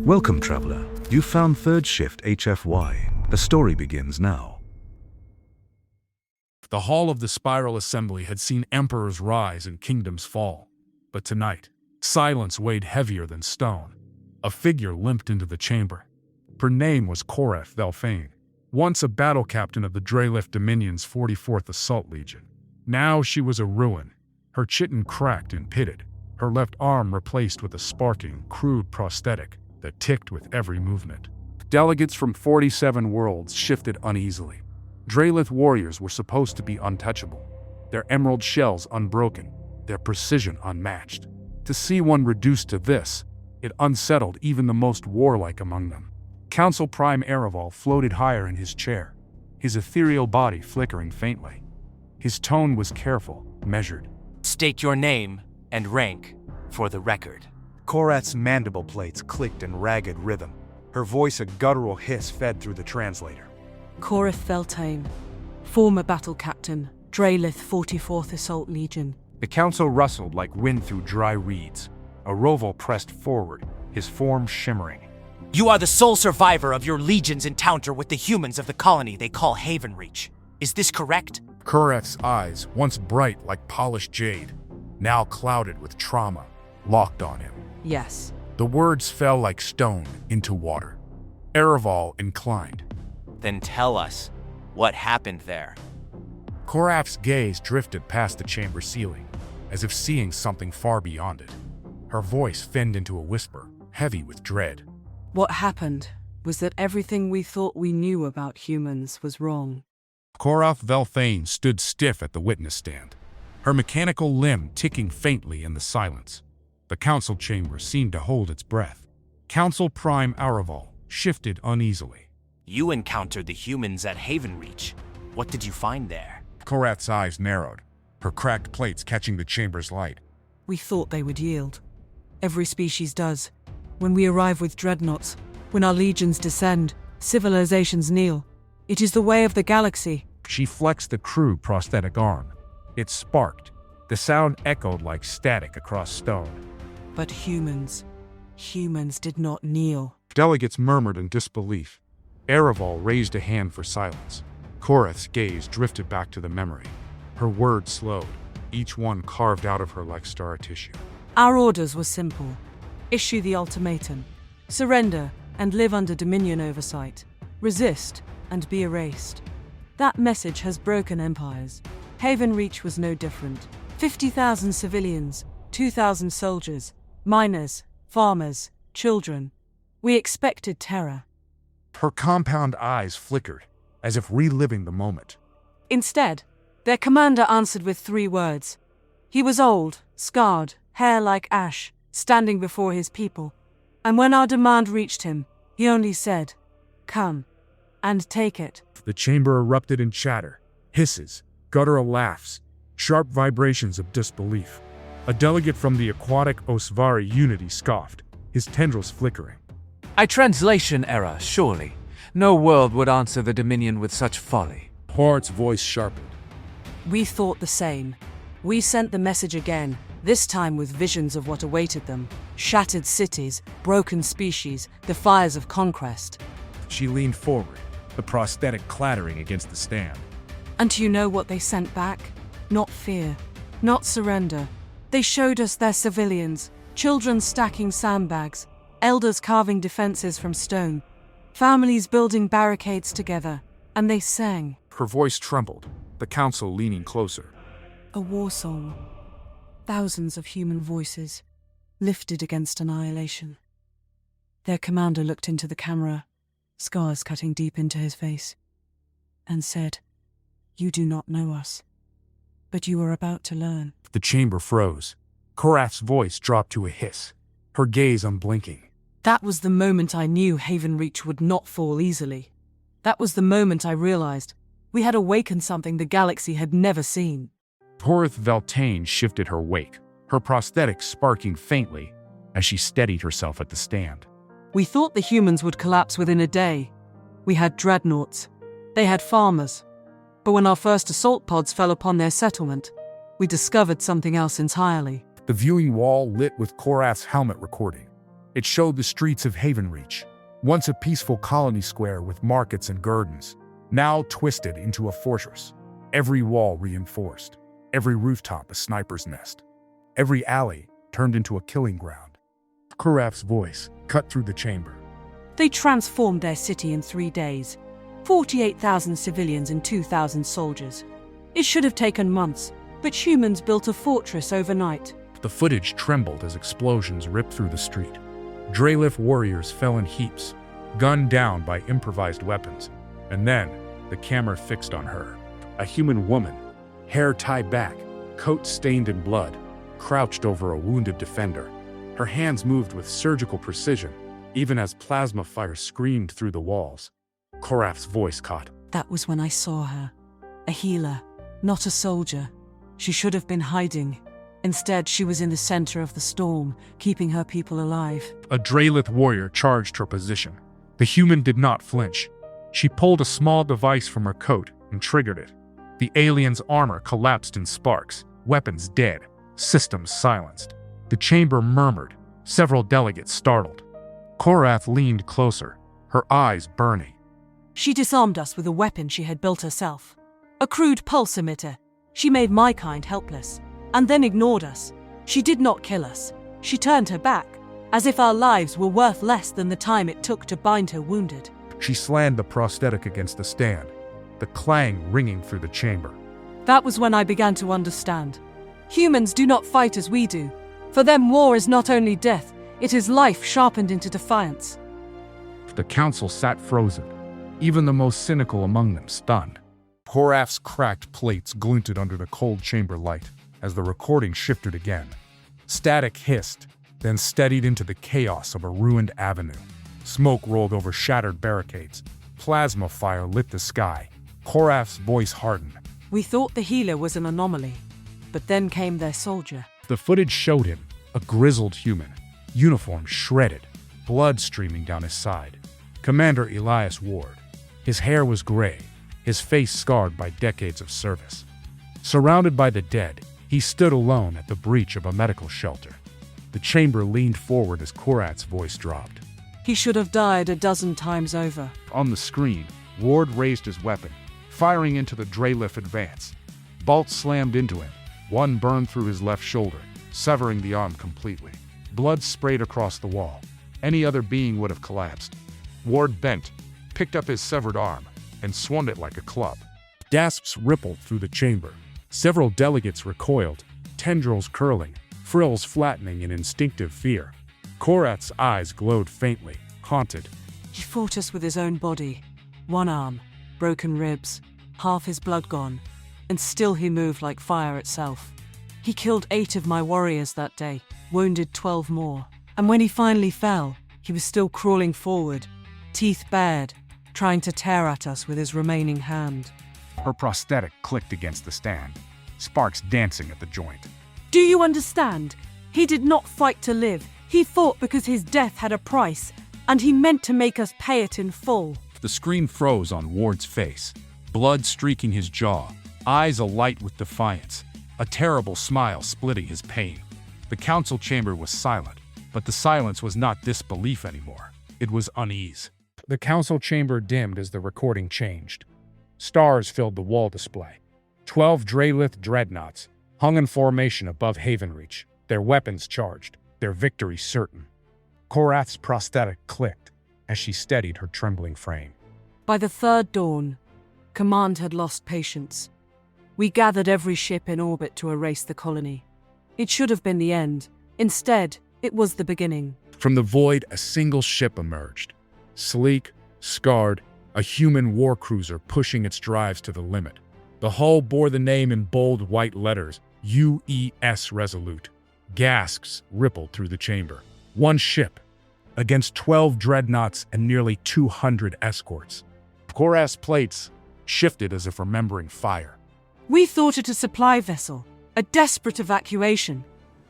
Welcome, traveler. You found third shift HFY. The story begins now. The hall of the Spiral Assembly had seen emperors rise and kingdoms fall. But tonight, silence weighed heavier than stone. A figure limped into the chamber. Her name was Korrath Vel'Thane, once a battle captain of the Dreylith Dominion's 44th Assault Legion. Now she was a ruin, her chitin cracked and pitted, her left arm replaced with a sparking, crude prosthetic that ticked with every movement. Delegates from 47 worlds shifted uneasily. Dreylith warriors were supposed to be untouchable, their emerald shells unbroken, their precision unmatched. To see one reduced to this, it unsettled even the most warlike among them. Council Prime Havenreach floated higher in his chair, his ethereal body flickering faintly. His tone was careful, measured. State your name and rank for the record. Korrath's mandible plates clicked in ragged rhythm. Her voice a guttural hiss fed through the translator. Korrath Vel'Thane, former battle captain, Dreylith 44th Assault Legion. The council rustled like wind through dry reeds. A Roval pressed forward, his form shimmering. You are the sole survivor of your legion's encounter with the humans of the colony they call Havenreach. Is this correct? Korrath's eyes, once bright like polished jade, now clouded with trauma, locked on him. Yes. The words fell like stone into water. Havenreach inclined. Then tell us, what happened there? Korrath's gaze drifted past the chamber ceiling, as if seeing something far beyond it. Her voice thinned into a whisper, heavy with dread. What happened was that everything we thought we knew about humans was wrong. Korrath Vel'Thane stood stiff at the witness stand, her mechanical limb ticking faintly in the silence. The council chamber seemed to hold its breath. Council Prime Havenreach shifted uneasily. You encountered the humans at Havenreach. What did you find there? Korrath's eyes narrowed, her cracked plates catching the chamber's light. We thought they would yield. Every species does. When we arrive with dreadnoughts, when our legions descend, civilizations kneel. It is the way of the galaxy. She flexed the crude prosthetic arm. It sparked. The sound echoed like static across stone. But humans did not kneel. Delegates murmured in disbelief. Havenreach raised a hand for silence. Korrath's gaze drifted back to the memory. Her words slowed, each one carved out of her like star tissue. Our orders were simple. Issue the ultimatum. Surrender and live under Dominion oversight. Resist and be erased. That message has broken empires. Havenreach was no different. 50,000 civilians, 2,000 soldiers, miners, farmers, children. We expected terror. Her compound eyes flickered, as if reliving the moment. Instead, their commander answered with 3 words. He was old, scarred, hair like ash, standing before his people. And when our demand reached him, he only said, "Come, and take it." The chamber erupted in chatter, hisses, guttural laughs, sharp vibrations of disbelief. A delegate from the aquatic Osvari unity scoffed, his tendrils flickering. A translation error, surely. No world would answer the Dominion with such folly. Korrath's voice sharpened. We thought the same. We sent the message again, this time with visions of what awaited them. Shattered cities, broken species, the fires of conquest. She leaned forward, the prosthetic clattering against the stand. And do you know what they sent back? Not fear, not surrender. They showed us their civilians, children stacking sandbags, elders carving defenses from stone, families building barricades together, and they sang. Her voice trembled, the council leaning closer. A war song. Thousands of human voices, lifted against annihilation. Their commander looked into the camera, scars cutting deep into his face, and said, "You do not know us, but you are about to learn." The chamber froze. Korrath's voice dropped to a hiss, her gaze unblinking. That was the moment I knew Havenreach would not fall easily. That was the moment I realized we had awakened something the galaxy had never seen. Korrath Vel'Thane shifted her weight, her prosthetic sparking faintly as she steadied herself at the stand. We thought the humans would collapse within a day. We had dreadnoughts. They had farmers. But when our first assault pods fell upon their settlement, we discovered something else entirely. The viewing wall lit with Korrath's helmet recording. It showed the streets of Havenreach, once a peaceful colony square with markets and gardens, now twisted into a fortress. Every wall reinforced, every rooftop a sniper's nest, every alley turned into a killing ground. Korrath's voice cut through the chamber. They transformed their city in 3 days. 48,000 civilians and 2,000 soldiers. It should have taken months, but humans built a fortress overnight. The footage trembled as explosions ripped through the street. Dreylith warriors fell in heaps, gunned down by improvised weapons. And then, the camera fixed on her. A human woman, hair tied back, coat stained in blood, crouched over a wounded defender. Her hands moved with surgical precision, even as plasma fire screamed through the walls. Korrath's voice caught. That was when I saw her. A healer, not a soldier. She should have been hiding. Instead, she was in the center of the storm, keeping her people alive. A Dreylith warrior charged her position. The human did not flinch. She pulled a small device from her coat and triggered it. The alien's armor collapsed in sparks, weapons dead, systems silenced. The chamber murmured, several delegates startled. Korrath leaned closer, her eyes burning. She disarmed us with a weapon she had built herself. A crude pulse emitter. She made my kind helpless, and then ignored us. She did not kill us. She turned her back, as if our lives were worth less than the time it took to bind her wounded. She slammed the prosthetic against the stand, the clang ringing through the chamber. That was when I began to understand. Humans do not fight as we do. For them, war is not only death, it is life sharpened into defiance. The council sat frozen, even the most cynical among them stunned. Korrath's cracked plates glinted under the cold chamber light as the recording shifted again. Static hissed, then steadied into the chaos of a ruined avenue. Smoke rolled over shattered barricades. Plasma fire lit the sky. Korrath's voice hardened. We thought the healer was an anomaly, but then came their soldier. The footage showed him, a grizzled human, uniform shredded, blood streaming down his side. Commander Elias Ward. His hair was gray, his face scarred by decades of service. Surrounded by the dead, he stood alone at the breach of a medical shelter. The chamber leaned forward as Korrath's voice dropped. He should have died a dozen times over. On the screen, Ward raised his weapon, firing into the Dreylith advance. Bolts slammed into him. One burned through his left shoulder, severing the arm completely. Blood sprayed across the wall. Any other being would have collapsed. Ward bent, picked up his severed arm, and swung it like a club. Gasps rippled through the chamber. Several delegates recoiled, tendrils curling, frills flattening in instinctive fear. Korrath's eyes glowed faintly, haunted. He fought us with his own body. One arm, broken ribs, half his blood gone, and still he moved like fire itself. He killed 8 of my warriors that day, wounded 12 more. And when he finally fell, he was still crawling forward, teeth bared, trying to tear at us with his remaining hand. Her prosthetic clicked against the stand, sparks dancing at the joint. Do you understand? He did not fight to live. He fought because his death had a price, and he meant to make us pay it in full. The screen froze on Ward's face, blood streaking his jaw, eyes alight with defiance, a terrible smile splitting his pain. The council chamber was silent, but the silence was not disbelief anymore. It was unease. The council chamber dimmed as the recording changed. Stars filled the wall display. 12 Dreylith dreadnoughts hung in formation above Havenreach, their weapons charged, their victory certain. Korrath's prosthetic clicked as she steadied her trembling frame. By the third dawn, Command had lost patience. We gathered every ship in orbit to erase the colony. It should have been the end. Instead, it was the beginning. From the void, a single ship emerged. Sleek, scarred, a human war cruiser pushing its drives to the limit. The hull bore the name in bold white letters, UES Resolute. Gasps rippled through the chamber. One ship, against 12 dreadnoughts and nearly 200 escorts. Korrath's plates shifted as if remembering fire. We thought it a supply vessel, a desperate evacuation.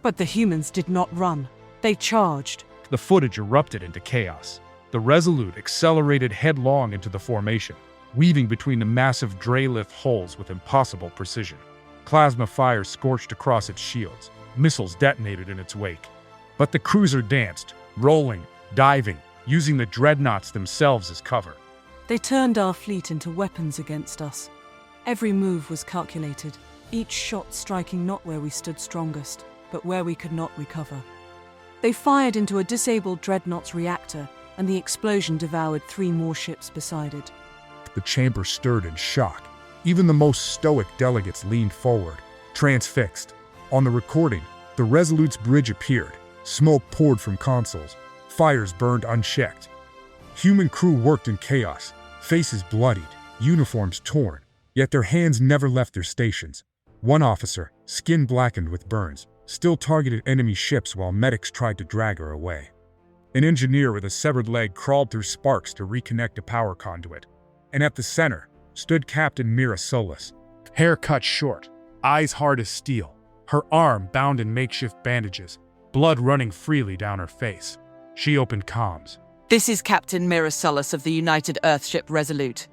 But the humans did not run. They charged. The footage erupted into chaos. The Resolute accelerated headlong into the formation, weaving between the massive Dreylith hulls with impossible precision. Plasma fire scorched across its shields. Missiles detonated in its wake. But the cruiser danced, rolling, diving, using the dreadnoughts themselves as cover. They turned our fleet into weapons against us. Every move was calculated, each shot striking not where we stood strongest, but where we could not recover. They fired into a disabled dreadnought's reactor, and the explosion devoured 3 more ships beside it. The chamber stirred in shock. Even the most stoic delegates leaned forward, transfixed. On the recording, the Resolute's bridge appeared. Smoke poured from consoles. Fires burned unchecked. Human crew worked in chaos, faces bloodied, uniforms torn, yet their hands never left their stations. One officer, skin blackened with burns, still targeted enemy ships while medics tried to drag her away. An engineer with a severed leg crawled through sparks to reconnect a power conduit. And at the center stood Captain Mira Solace, hair cut short, eyes hard as steel, her arm bound in makeshift bandages, blood running freely down her face. She opened comms. This is Captain Mira Solace of the United Earthship Resolute.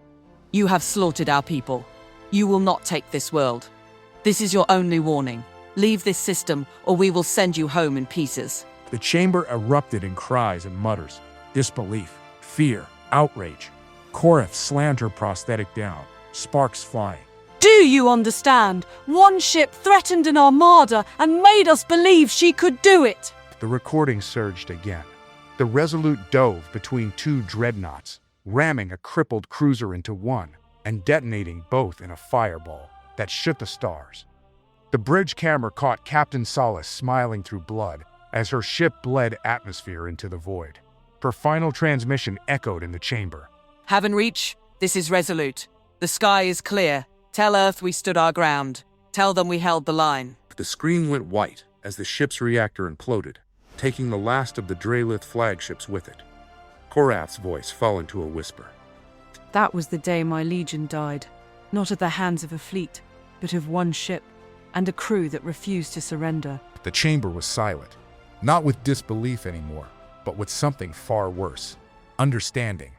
You have slaughtered our people. You will not take this world. This is your only warning. Leave this system, or we will send you home in pieces. The chamber erupted in cries and mutters. Disbelief, fear, outrage. Korrath slammed her prosthetic down, sparks flying. Do you understand? One ship threatened an armada and made us believe she could do it! The recording surged again. The Resolute dove between 2 dreadnoughts, ramming a crippled cruiser into one and detonating both in a fireball that shook the stars. The bridge camera caught Captain Solace smiling through blood as her ship bled atmosphere into the void. Her final transmission echoed in the chamber. Havenreach, this is Resolute. The sky is clear. Tell Earth we stood our ground. Tell them we held the line. The screen went white as the ship's reactor imploded, taking the last of the Dreylith flagships with it. Korrath's voice fell into a whisper. That was the day my legion died, not at the hands of a fleet, but of one ship, and a crew that refused to surrender. The chamber was silent, not with disbelief anymore, but with something far worse, understanding.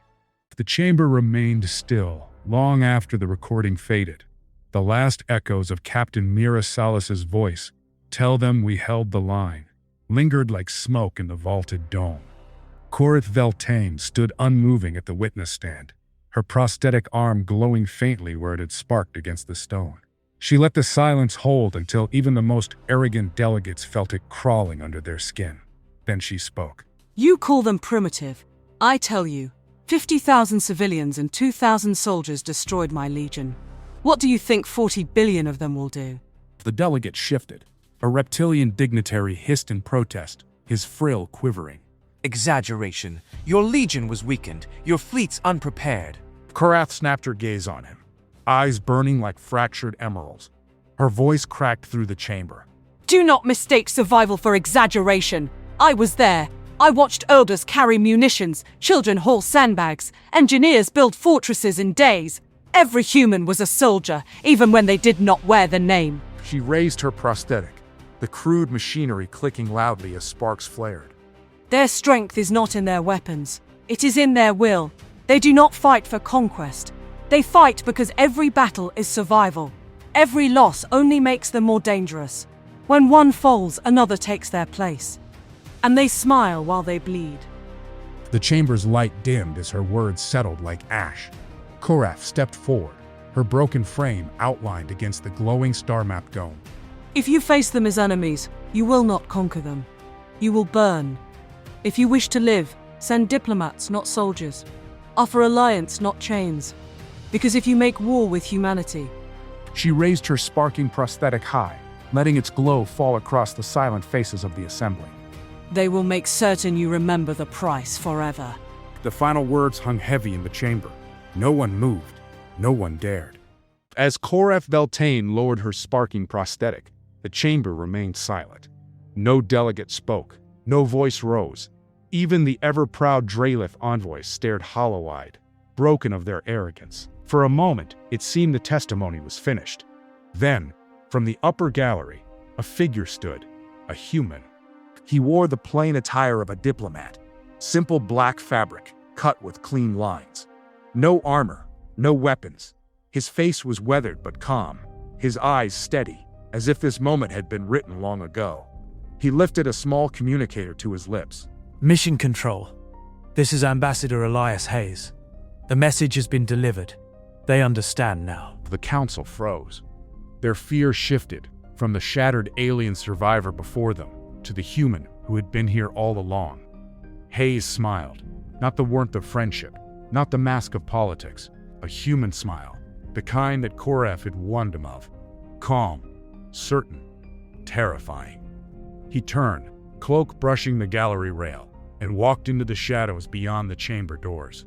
The chamber remained still, long after the recording faded. The last echoes of Captain Mira Solace's voice, "Tell them we held the line," lingered like smoke in the vaulted dome. Korrath Vel'Thane stood unmoving at the witness stand, her prosthetic arm glowing faintly where it had sparked against the stone. She let the silence hold until even the most arrogant delegates felt it crawling under their skin. Then she spoke. You call them primitive. I tell you, 50,000 civilians and 2,000 soldiers destroyed my legion. What do you think 40 billion of them will do? The delegate shifted. A reptilian dignitary hissed in protest, his frill quivering. Exaggeration. Your legion was weakened, your fleet's unprepared. Korrath snapped her gaze on him, eyes burning like fractured emeralds. Her voice cracked through the chamber. Do not mistake survival for exaggeration. I was there. I watched elders carry munitions, children haul sandbags, engineers build fortresses in days. Every human was a soldier, even when they did not wear the name. She raised her prosthetic, the crude machinery clicking loudly as sparks flared. Their strength is not in their weapons. It is in their will. They do not fight for conquest. They fight because every battle is survival. Every loss only makes them more dangerous. When one falls, another takes their place. And they smile while they bleed. The chamber's light dimmed as her words settled like ash. Korrath stepped forward, her broken frame outlined against the glowing star-mapped dome. If you face them as enemies, you will not conquer them. You will burn. If you wish to live, send diplomats, not soldiers. Offer alliance, not chains. Because if you make war with humanity... She raised her sparking prosthetic high, letting its glow fall across the silent faces of the assembly. They will make certain you remember the price forever. The final words hung heavy in the chamber. No one moved. No one dared. As Korrath Vel'Thane lowered her sparking prosthetic, the chamber remained silent. No delegate spoke. No voice rose. Even the ever-proud Dreylith envoys stared hollow-eyed, broken of their arrogance. For a moment, it seemed the testimony was finished. Then, from the upper gallery, a figure stood, a human. He wore the plain attire of a diplomat, simple black fabric, cut with clean lines. No armor, no weapons. His face was weathered but calm, his eyes steady, as if this moment had been written long ago. He lifted a small communicator to his lips. Mission Control. This is Ambassador Elias Hayes. The message has been delivered. They understand now. The council froze. Their fear shifted from the shattered alien survivor before them to the human who had been here all along. Hayes smiled, not the warmth of friendship, not the mask of politics, a human smile, the kind that Korrath had warned him of. Calm, certain, terrifying. He turned, cloak brushing the gallery rail, and walked into the shadows beyond the chamber doors.